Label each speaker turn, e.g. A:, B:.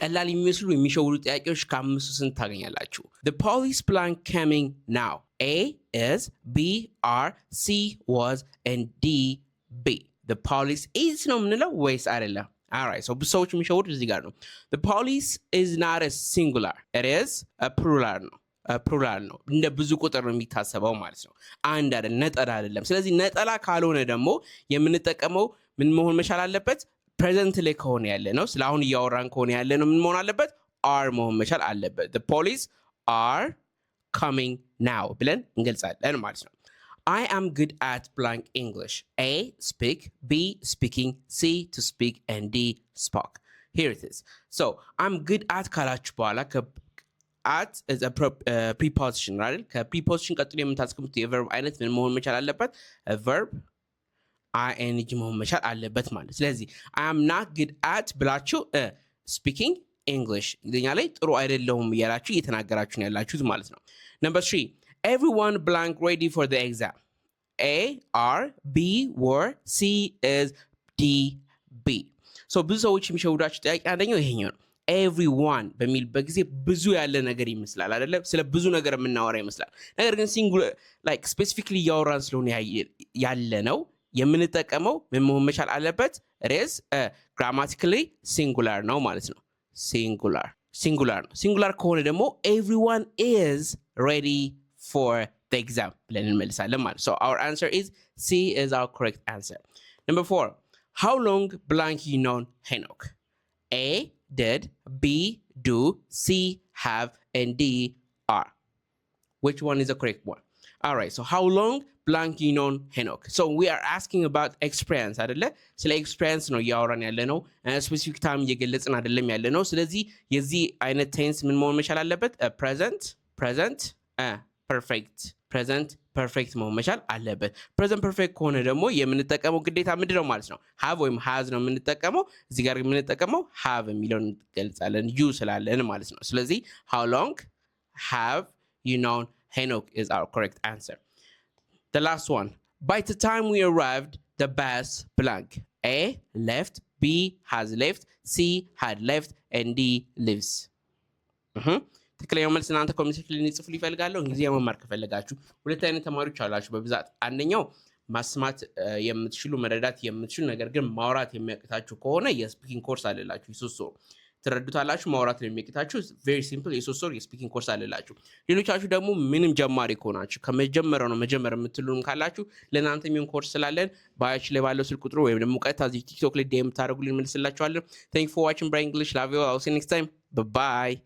A: ቀላል የሚመስሉ የሚሸውዱ ጥያቄዎች ከአምስቱ ስንት ታገኛላችሁ? The police blank coming now. A is, B are, C was, and D B. The police is ነው የምንለው ወይስ አይደለም? Alright, so ብዙ ሰዎች የሚሸውዱ እዚህ ጋር ነው። The police is not a singular. It is a plural ነው። ፕሉራል ነው። እንደ ብዙ ቁጥር ነው የሚታሰበው ማለት ነው። አንድ አይደለም፣ ነጠላ አይደለም። ስለዚህ ነጠላ ካልሆነ ደግሞ የምንጠቀመው ምን መሆን መቻል አለበት? ፕሬዘንት ላይ ከሆነ ያለ ነው። ስለ አሁን እያወራን ከሆነ ያለ ነው ምን መሆን አለበት? are መሆን መቻል አለበት። The police are coming now ብለን እንገልጻለን ማለት ነው። I am good at blank English. A, speak. B, speaking. C, to speak. And D, spoke. Here it is. So, I'm good at ካላችሁ በኋላ at is a preposition, right? ከpreposition ቀጥሎ የምታስቀምጡት የverb አይነት ምን መሆን መቻል አለበት? A verb ing መሆን መቻል አለበት ማለት። ስለዚህ I am not good at ብላችሁ speaking English እንግሊዝኛ ላይ ጥሩ አይደለሁም እያላችሁ እየተናገራችሁ ነው ያላችሁት ማለት ነው። Number 3, everyone blank ready for the exam. A, are, B, were, C is, D, B. So ብዙ ሰዎች የሚሸውዳችሁ ጥያቄ አንደኛው ይሄኛው ነው። ኤቭሪዋን በሚልበት ጊዜ ብዙ ያለ ነገር ይመስላል አይደለ? ስለ ብዙ ነገር የምናወራ ይመስላል። ነገር ግን ሲንጉላር ላይክ ስፔሲፊክሊ እያወራን ስለሆነ ያለ ነው የምንጠቀመው ምን መሆን መቻል አለበት? ሬስ ግራማቲካሊ ሲንጉላር ነው ማለት ነው። ሲንጉላር ነው። ሲንጉላር ከሆነ ደግሞ ኤቭሪዋን ኢዝ ሬዲ ፎር the exam ብለን እንመልሳለን ማለት ነው። So our answer is C is our correct answer. Number 4, how long blank you known Enoch? A, did, B, do, C, have, and D, are. Which one is the correct one? All right, so how long blank you known Enoch? So we are asking about experience አይደለ? ስለ experience ነው እያወራን ያለ ነው። ስፔሲፊክ ታይም እየገለጽን አይደለም ያለ ነው። ስለዚህ የዚህ አይነት ቴንስ ምን መሆን መቻል አለበት? present perfect መሆን መቻል አለበት። present perfect ከሆነ ደግሞ የምንጠቀመው ግዴታ ምንድነው ማለት ነው? have ወይም has ነው የምንጠቀመው። እዚህ ጋር የምንጠቀመው have የሚለውን እንገልጻለን you ስላለን ማለት ነው። ስለዚህ how long have you known Enoch is our correct answer. The last one, by the time we arrived the bus blank. A, left. B, has left. C, had left. And D, lives. ትክክለኛው መልስ እናንተ ኮሜንት ሴክሽን ላይ ጽፉ ይፈልጋለሁ። እንግሊዝኛ መማር ከፈለጋችሁ ሁለት አይነት ተማሪዎች አላችሁ በብዛት። አንደኛው ማስማት የምትችሉ መረዳት የምትችሉ ነገር ግን ማውራት የሚያቅታችሁ ከሆነ የስፒኪንግ ኮርስ አለላችሁ የሶስት ወር ትረዱታላችሁ። ማውራት የሚያቅታችሁ very simple የሶስት ወር የስፒኪንግ ኮርስ አለላችሁ። ሌሎቻችሁ ደግሞ ምንም ጀማሪ ከሆናችሁ ከመጀመሪያው ነው መጀመር የምትሉም ካላችሁ ለእናንተ የሚሆን ኮርስ ስላለን ባያች ላይ ባለው ስልክ ቁጥሩ ወይም ደግሞ ቀጥታ እዚህ ቲክቶክ ላይ ዲኤም ታደርጉልን መልስላችኋለን። Thank you for watching Brain English. Love you all. I'll see you next time. Bye bye.